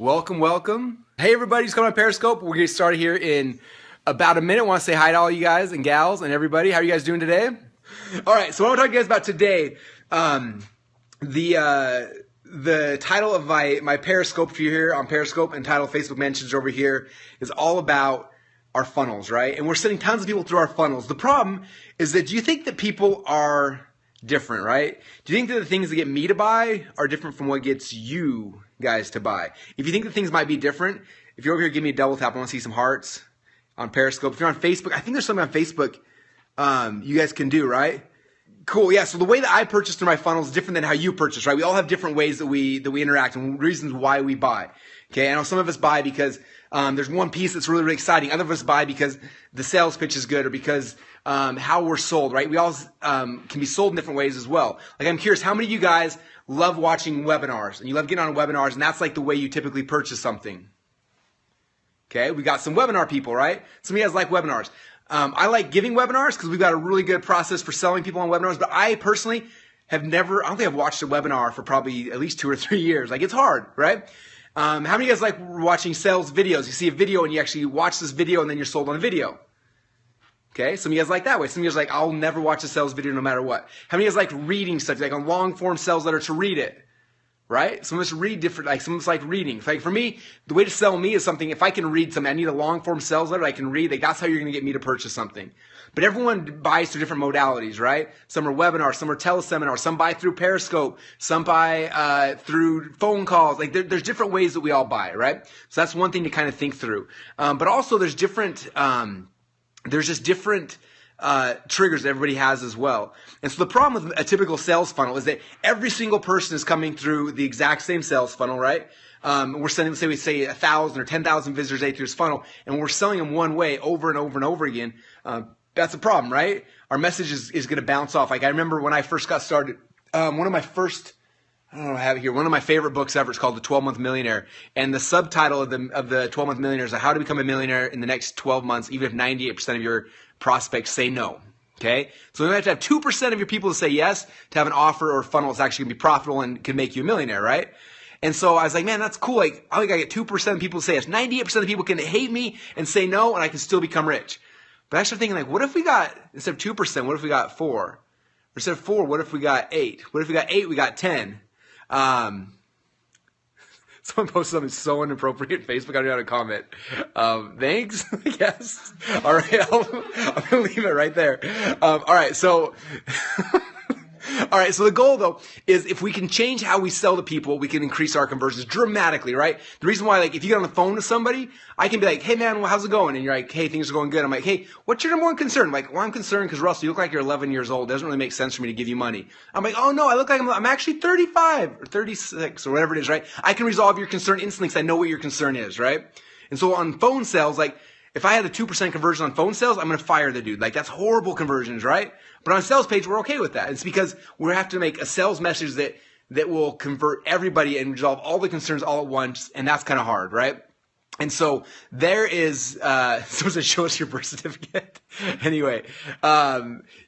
Welcome, welcome. Hey everybody, just coming on Periscope. We're getting started here in about a minute. I want to say hi to all you guys and gals and everybody. How are you guys doing today? All right, so what I want to talk to you guys about today, the title of my Periscope, if you're here on Periscope, and title of Facebook mentions over here, is all about our funnels, right? And we're sending tons of people through our funnels. The problem is that, do you think that people are different, right? Do you think that the things that get me to buy are different from what gets you guys to buy? If you think that things might be different, if you're over here, give me a double tap. I want to see some hearts on Periscope. If you're on Facebook, I think there's something on Facebook you guys can do, right? Cool, yeah. So the way that I purchase through my funnel is different than how you purchase, right? We all have different ways that we interact and reasons why we buy. Okay, I know some of us buy because there's one piece that's really, really exciting. Other of us buy because the sales pitch is good or because how we're sold, right? We all can be sold in different ways as well. Like, I'm curious, how many of you guys love watching webinars and you love getting on webinars, and that's like the way you typically purchase something? Okay, we got some webinar people, right? Some of you guys like webinars. I like giving webinars because we've got a really good process for selling people on webinars, but I personally have never, I don't think I've watched a webinar for probably at least 2 or 3 years. Like, it's hard, right? How many of you guys like watching sales videos? You see a video and you actually watch this video and then you're sold on a video. Okay, some of you guys like that way. Some of you guys like, I'll never watch a sales video no matter what. How many of you guys like reading stuff, like a long form sales letter to read it? Right? Some of us read different, like some of us like reading. Like for me, the way to sell me is something, if I can read something, I need a long form sales letter I can read, like that's how you're going to get me to purchase something. But everyone buys through different modalities, right? Some are webinars, some are teleseminars, some buy through Periscope, some buy through phone calls. Like there's different ways that we all buy, right? So that's one thing to kind of think through. But also there's different, there's just different triggers that everybody has as well. And so the problem with a typical sales funnel is that every single person is coming through the exact same sales funnel, right? We're sending, say we say 1,000 or 10,000 visitors a day through this funnel, and we're selling them one way over and over and over again. That's a problem, right? Our message is going to bounce off. Like I remember when I first got started, one of my first, I don't know, I have it here. One of my favorite books ever is called The 12-Month Millionaire. And the subtitle of the 12-Month Millionaire is How to Become a Millionaire in the Next 12 Months, even if 98% of your prospects say no. Okay? So you have to have 2% of your people to say yes to have an offer or funnel that's actually going to be profitable and can make you a millionaire, right? And so I was like, man, that's cool. Like, I think I get 2% of people to say yes. 98% of people can hate me and say no, and I can still become rich. But I started thinking, like, what if we got, instead of 2%, what if we got 4? Or instead of 4, what if we got 8? What if we got 8, we got 10? Someone posted something so inappropriate on Facebook. I don't know how to comment. Thanks, I guess. All right, I'm going to leave it right there. All right, so... All right, so the goal, though, is if we can change how we sell to people, we can increase our conversions dramatically, right? The reason why, like, if you get on the phone with somebody, I can be like, hey, man, well, how's it going? And you're like, hey, things are going good. I'm like, hey, what's your number one concern? I'm like, well, I'm concerned because, Russell, you look like you're 11 years old. It doesn't really make sense for me to give you money. I'm like, oh, no, I look like I'm actually 35 or 36 or whatever it is, right? I can resolve your concern instantly because I know what your concern is, right? And so on phone sales, like, if I had a 2% conversion on phone sales, I'm going to fire the dude. Like, that's horrible conversions, right? But on a sales page, we're okay with that. It's because we have to make a sales message that will convert everybody and resolve all the concerns all at once, and that's kind of hard, right? And so there is, someone said, show us your birth certificate. Anyway,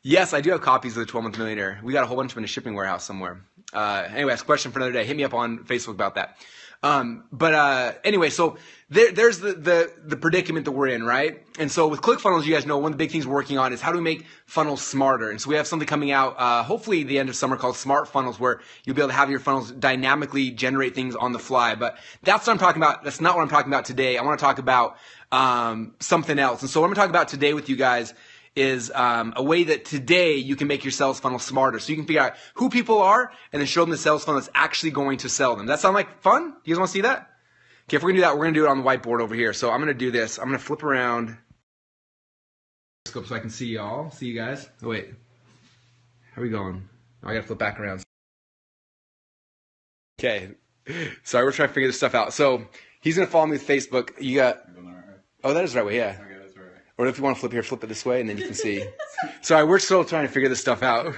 yes, I do have copies of the 12-Month Millionaire. We got a whole bunch of them in a shipping warehouse somewhere. Anyway, that's a question for another day. Hit me up on Facebook about that. Anyway, so there's the predicament that we're in, right? And so with ClickFunnels, you guys know one of the big things we're working on is how do we make funnels smarter. And so we have something coming out, hopefully the end of summer, called Smart Funnels, where you'll be able to have your funnels dynamically generate things on the fly. But that's what I'm talking about. That's not what I'm talking about today. I want to talk about something else. And so what I'm going to talk about today with you guys is a way that today you can make your sales funnel smarter. So you can figure out who people are and then show them the sales funnel that's actually going to sell them. Does that sound like fun? You guys want to see that? Okay, if we're going to do that, we're going to do it on the whiteboard over here. So I'm going to do this. I'm going to flip around so I can see y'all. See you guys. Oh, wait. How are we going? Oh, I got to flip back around. Okay. Sorry, we're trying to figure this stuff out. So he's going to follow me with Facebook. You got... Oh, that is the right way, yeah. Or if you want to flip here, flip it this way, and then you can see. Sorry, we're still trying to figure this stuff out.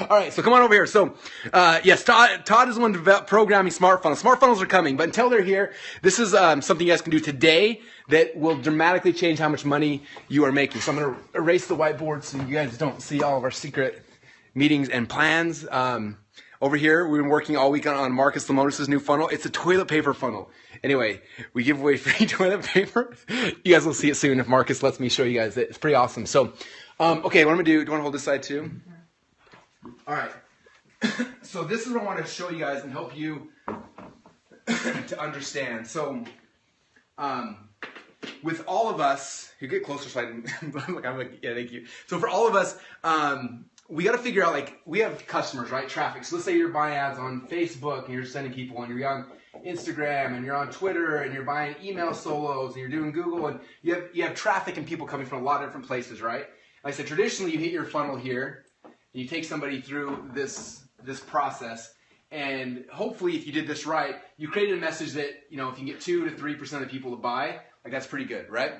All right, so come on over here. So, yes, Todd is the one programming Smart Funnels. Smart Funnels are coming, but until they're here, this is something you guys can do today that will dramatically change how much money you are making. So I'm going to erase the whiteboard so you guys don't see all of our secret meetings and plans. over here, we've been working all week on Marcus Lemonis' new funnel. It's a toilet paper funnel. Anyway, we give away free toilet paper. You guys will see it soon if Marcus lets me show you guys it. It's pretty awesome. So, okay, what I'm going to do you want to hold this side too? All right. So this is what I want to show you guys and help you to understand. So, with all of us, you get closer so I didn't, yeah, thank you. So for all of us, we got to figure out, like, we have customers, right? Traffic. So let's say you're buying ads on Facebook and you're sending people, and you're on Instagram and you're on Twitter and you're buying email solos and you're doing Google, and you have traffic and people coming from a lot of different places, right? Like I said, traditionally you hit your funnel here and you take somebody through this process, and hopefully if you did this right, you created a message that, if you can get 2 to 3% of the people to buy, like, that's pretty good, right?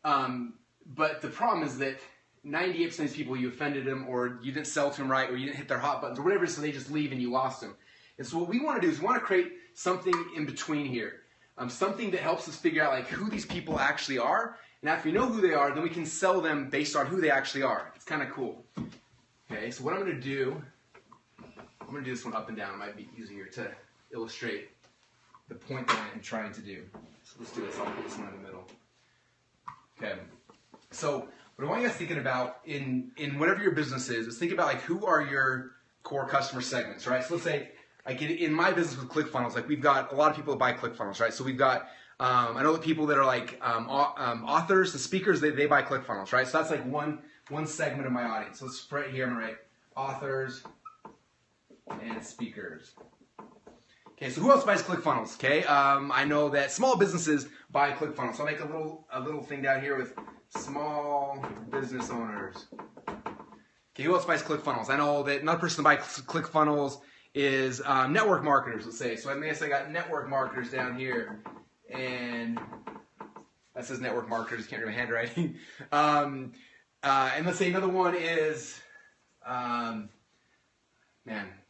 But the problem is that 98% of these people, you offended them, or you didn't sell to them right, or you didn't hit their hot buttons, or whatever, so they just leave and you lost them. And so what we want to do is we want to create something in between here, something that helps us figure out, like, who these people actually are. And after we know who they are, then we can sell them based on who they actually are. It's kind of cool. Okay, so what I'm going to do, I'm going to do this one up and down. It might be easier to illustrate the point that I'm trying to do. So let's do this. I'll put this one in the middle. Okay. So what I want you guys thinking about in whatever your business is think about, like, who are your core customer segments, right? So let's say, like, in my business with ClickFunnels, like, we've got a lot of people that buy ClickFunnels, right? So we've got, I know the people that are like authors, the speakers, they buy ClickFunnels, right? So that's like one segment of my audience. So let's right here, I'm gonna write authors and speakers. Okay, so who else buys ClickFunnels? Okay, I know that small businesses buy ClickFunnels. So I'll make a little thing down here with small business owners. Okay, who else buys ClickFunnels? I know that another person that buys ClickFunnels is network marketers, let's say. So I guess I got network marketers down here, and that says network marketers. Can't read my handwriting. And let's say another one is, man,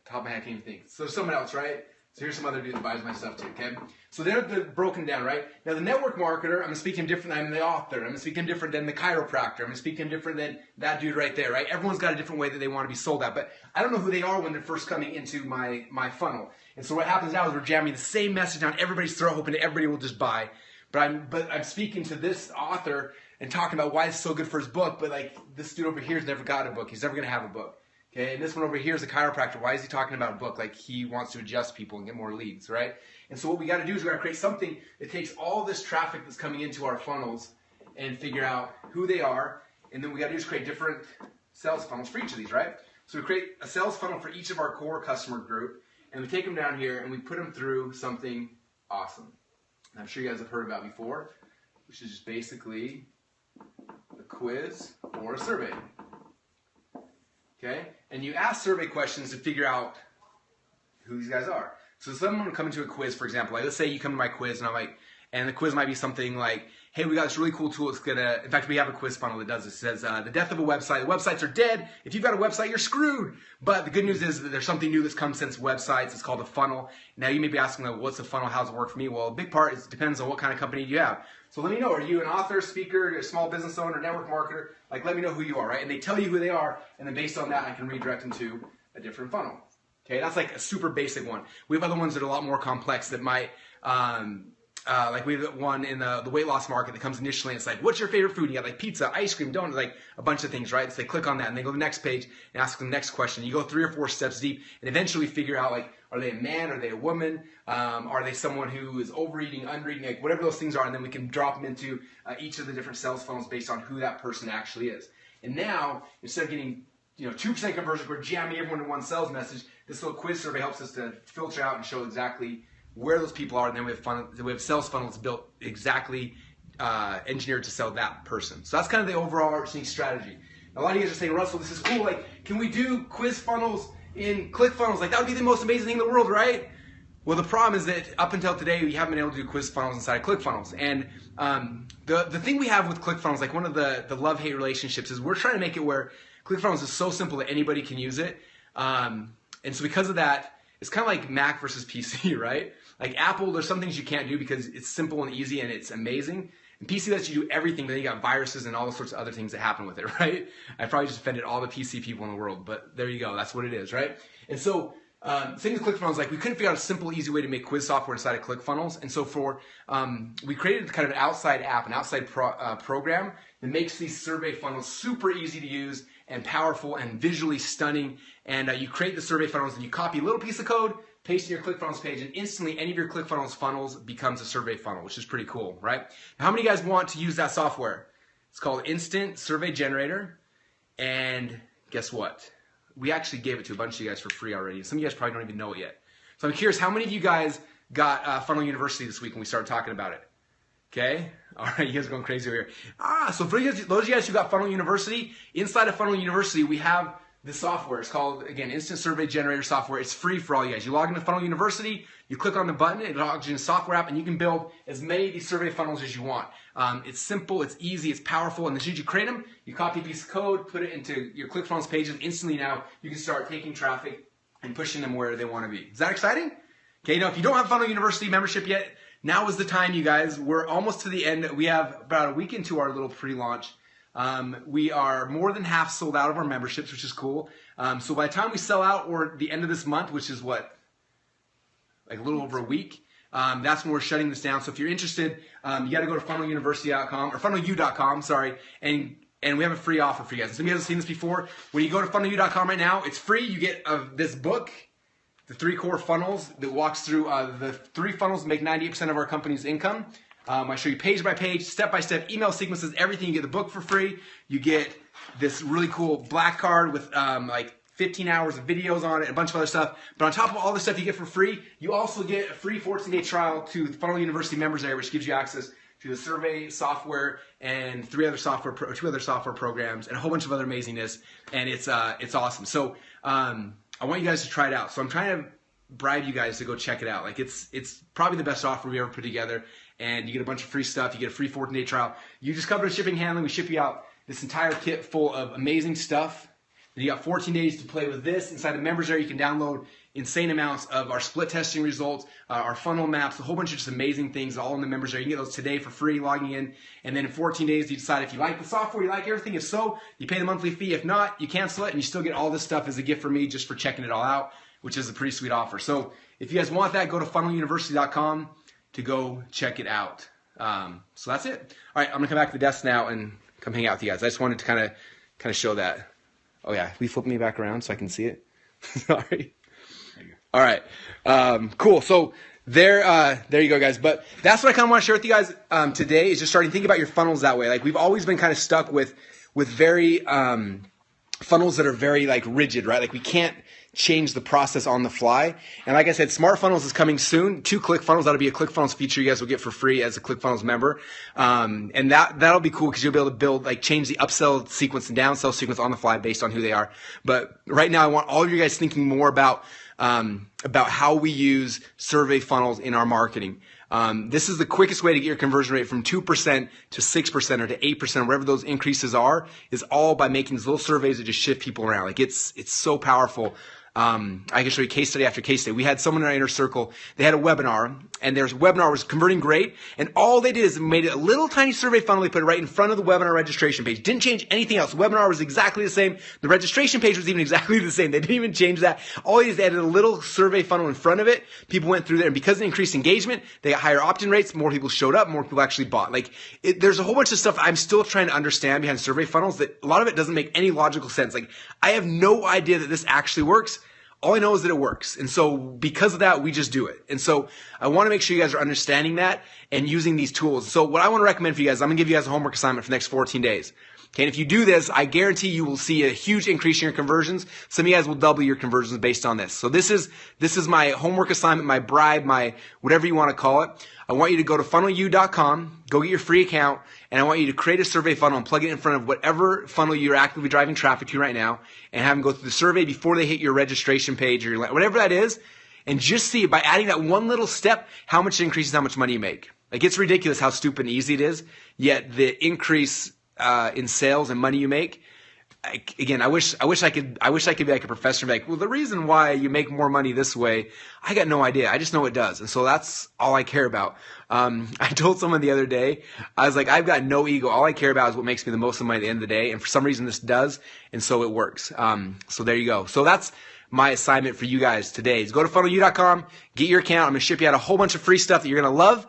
top of my head, I can't even think. So there's someone else, right? So here's some other dude that buys my stuff too, okay? So they're broken down, right? Now the network marketer, I'm going to speak to him different than the author. I'm going to speak to him different than the chiropractor. I'm going to speak to him different than that dude right there, right? Everyone's got a different way that they want to be sold at, but I don't know who they are when they're first coming into my funnel. And so what happens now is we're jamming the same message down everybody's throat, hoping that everybody will just buy. But I'm speaking to this author and talking about why it's so good for his book, but, like, this dude over here has never got a book. He's never going to have a book. Okay, and this one over here is a chiropractor. Why is he talking about a book? Like, he wants to adjust people and get more leads, right? And so what we got to do is we got to create something that takes all this traffic that's coming into our funnels and figure out who they are. And then we got to do is create different sales funnels for each of these, right? So we create a sales funnel for each of our core customer group, and we take them down here and we put them through something awesome. And I'm sure you guys have heard about before, which is just basically a quiz or a survey. Okay? And you ask survey questions to figure out who these guys are. So someone will come into a quiz, for example. Like, let's say you come to my quiz, and I'm like, and the quiz might be something like, hey, we got this really cool tool. It's gonna, in fact, we have a quiz funnel that does this. It says, the death of a website. The websites are dead. If you've got a website, you're screwed. But the good news is that there's something new that's come since websites. It's called a funnel. Now you may be asking, like, what's a funnel? How does it work for me? Well, a big part is it depends on what kind of company you have. So let me know, are you an author, speaker, a small business owner, network marketer? Like, let me know who you are, right? And they tell you who they are, and then based on that, I can redirect them to a different funnel. Okay, that's like a super basic one. We have other ones that are a lot more complex that might, like we have one in the weight loss market that comes initially, and it's like, what's your favorite food? You got like pizza, ice cream, donuts, like a bunch of things, right? So they click on that, and they go to the next page and ask them the next question. You go 3 or 4 steps deep, and eventually figure out, like, are they a man? Are they a woman? Are they someone who is overeating, undereating, like whatever those things are, and then we can drop them into each of the different sales funnels based on who that person actually is. And now, instead of getting 2% conversion, we're jamming everyone in one sales message. This little quiz survey helps us to filter out and show exactly where those people are, and then we have sales funnels built exactly engineered to sell that person. So that's kind of the overarching strategy. Now, a lot of you guys are saying, Russell, this is cool. Like, can we do quiz funnels in ClickFunnels? Like, that would be the most amazing thing in the world, right? Well, the problem is that up until today, we haven't been able to do quiz funnels inside of ClickFunnels. And the thing we have with ClickFunnels, like one of the love-hate relationships, is we're trying to make it where ClickFunnels is so simple that anybody can use it. And so because of that, it's kind of like Mac versus PC, right? Like Apple, there's some things you can't do because it's simple and easy and it's amazing. And PC lets you do everything, but then you got viruses and all the sorts of other things that happen with it, right? I probably just offended all the PC people in the world, but there you go. That's what it is, right? And so Thing with ClickFunnels, like we couldn't figure out a simple, easy way to make quiz software inside of ClickFunnels, and so we created kind of an outside app, an outside program that makes these survey funnels super easy to use and powerful and visually stunning. And you create the survey funnels and you copy a little piece of code, paste in your ClickFunnels page, and instantly any of your ClickFunnels funnels becomes a survey funnel, which is pretty cool, right? Now, how many of you guys want to use that software? It's called Instant Survey Generator, and guess what? We actually gave it to a bunch of you guys for free already. Some of you guys probably don't even know it yet. So I'm curious, how many of you guys got Funnel University this week when we started talking about it? Okay? All right, you guys are going crazy over here. So for you guys, those of you guys who got Funnel University, inside of Funnel University, we have this software. It's called, again, Instant Survey Generator software. It's free for all you guys. You log into Funnel University, you click on the button, it logs you in a software app, and you can build as many of these survey funnels as you want. It's simple, it's easy, it's powerful, and as soon as you create them, you copy a piece of code, put it into your ClickFunnels page, and instantly now you can start taking traffic and pushing them where they want to be. Is that exciting? Okay, now if you don't have Funnel University membership yet, now is the time, you guys. We're almost to the end. We have about a week into our little pre-launch. We are more than half sold out of our memberships, which is cool. So by the time we sell out, or the end of this month, which is what, like a little over a week, that's when we're shutting this down. So if you're interested, you got to go to funneluniversity.com or funnelu.com, sorry, and we have a free offer for you guys. Some of you guys have seen this before. When you go to funnelu.com right now, it's free. You get this book, the 3 core funnels that walks through the 3 funnels that make 98% of our company's income. I show you page by page, step by step, email sequences, everything. You get the book for free. You get this really cool black card with like 15 hours of videos on it, a bunch of other stuff. But on top of all the stuff you get for free, you also get a free 14-day trial to the Funnel University members area, which gives you access to the survey software and 2 other software programs and a whole bunch of other amazingness. And it's awesome. So I want you guys to try it out. So I'm trying to bribe you guys to go check it out. Like it's probably the best offer we ever put together. And you get a bunch of free stuff. You get a free 14-day trial. You just cover the shipping handling. We ship you out this entire kit full of amazing stuff. And you got 14 days to play with this. Inside the members area, you can download insane amounts of our split testing results, our funnel maps, a whole bunch of just amazing things all in the members area. You can get those today for free, logging in. And then in 14 days, you decide if you like the software, you like everything. If so, you pay the monthly fee. If not, you cancel it, and you still get all this stuff as a gift from me just for checking it all out, which is a pretty sweet offer. So if you guys want that, go to funneluniversity.com to go check it out. So that's it. All right, I'm gonna come back to the desk now and come hang out with you guys. I just wanted to kind of show that. Oh yeah, will you flip me back around so I can see it? Sorry. All right, cool. So there you go, guys. But that's what I kind of want to share with you guys today, is just starting to think about your funnels that way. Like we've always been kind of stuck with very funnels that are very like rigid, right? Like we can't change the process on the fly. And like I said, Smart Funnels is coming soon. 2 ClickFunnels. That'll be a ClickFunnels feature you guys will get for free as a ClickFunnels member. And that'll be cool because you'll be able to build, like change the upsell sequence and downsell sequence on the fly based on who they are. But right now I want all of you guys thinking more about how we use survey funnels in our marketing. This is the quickest way to get your conversion rate from 2% to 6% or to 8%, wherever those increases are, is all by making these little surveys that just shift people around. Like it's so powerful. I can show you case study after case study. We had someone in our inner circle, they had a webinar, and their webinar was converting great, and all they did is made a little tiny survey funnel. They put it right in front of the webinar registration page. Didn't change anything else. The webinar was exactly the same. The registration page was even exactly the same. They didn't even change that. All they did is added a little survey funnel in front of it. People went through there, and because of the increased engagement, they got higher opt-in rates, more people showed up, more people actually bought. Like there's a whole bunch of stuff I'm still trying to understand behind survey funnels that a lot of it doesn't make any logical sense. Like I have no idea that this actually works. All I know is that it works. And so because of that, we just do it. And so I want to make sure you guys are understanding that and using these tools. So what I want to recommend for you guys, I'm going to give you guys a homework assignment for the next 14 days. Okay, and if you do this, I guarantee you will see a huge increase in your conversions. Some of you guys will double your conversions based on this. So this is my homework assignment, my bribe, my whatever you want to call it. I want you to go to funnelu.com, go get your free account, and I want you to create a survey funnel and plug it in front of whatever funnel you're actively driving traffic to right now, and have them go through the survey before they hit your registration page or your, whatever that is, and just see by adding that one little step how much it increases how much money you make. Like it's ridiculous how stupid and easy it is, yet the increase in sales and money you make. Again, I wish I could be like a professor and be like, well, the reason why you make more money this way, I got no idea. I just know it does. And so that's all I care about. I told someone the other day, I was like, I've got no ego. All I care about is what makes me the most money at the end of the day. And for some reason this does. And so it works. So there you go. So that's my assignment for you guys today is go to funnelu.com, get your account. I'm going to ship you out a whole bunch of free stuff that you're going to love.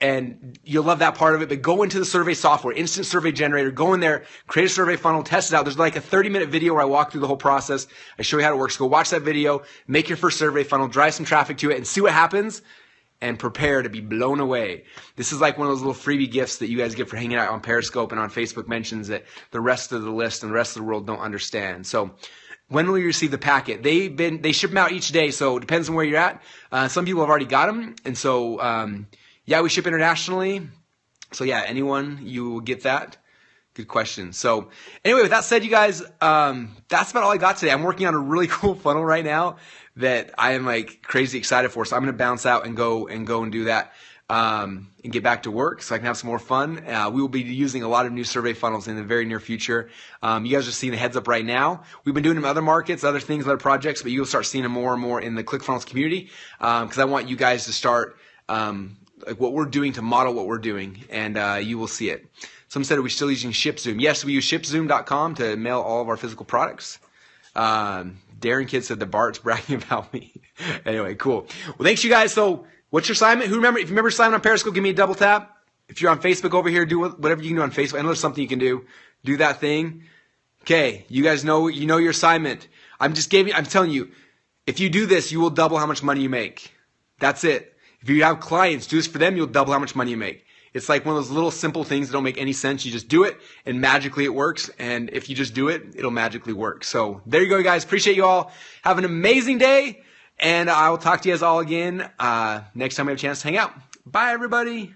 And you'll love that part of it, but go into the survey software, instant survey generator, go in there, create a survey funnel, test it out. There's like a 30-minute video where I walk through the whole process. I show you how it works. Go watch that video, make your first survey funnel, drive some traffic to it, and see what happens, and prepare to be blown away. This is like one of those little freebie gifts that you guys get for hanging out on Periscope and on Facebook Mentions that the rest of the list and the rest of the world don't understand. So when will you receive the packet? They ship them out each day, so it depends on where you're at. Some people have already got them, and so yeah, we ship internationally. So yeah, anyone, you will get that. Good question. So anyway, with that said, you guys, that's about all I got today. I'm working on a really cool funnel right now that I am like crazy excited for. So I'm going to bounce out and go and do that and get back to work so I can have some more fun. We will be using a lot of new survey funnels in the very near future. You guys are seeing a heads up right now. We've been doing them in other markets, other things, other projects, but you'll start seeing them more and more in the ClickFunnels community because I want you guys to start like what we're doing to model what we're doing, and you will see it. Some said, are we still using ShipZoom? Yes, we use shipzoom.com to mail all of our physical products. Darren Kidd said the Bart's bragging about me. Anyway, cool. Well, thanks you guys. So what's your assignment? If you remember assignment on Periscope, give me a double tap. If you're on Facebook over here, do whatever you can do on Facebook. I know there's something you can do. Do that thing. Okay, you guys know your assignment. I'm telling you, if you do this, you will double how much money you make. That's it. If you have clients, do this for them, you'll double how much money you make. It's like one of those little simple things that don't make any sense. You just do it, and magically it works. And if you just do it, it'll magically work. So there you go, guys. Appreciate you all. Have an amazing day, and I will talk to you guys all again next time we have a chance to hang out. Bye, everybody.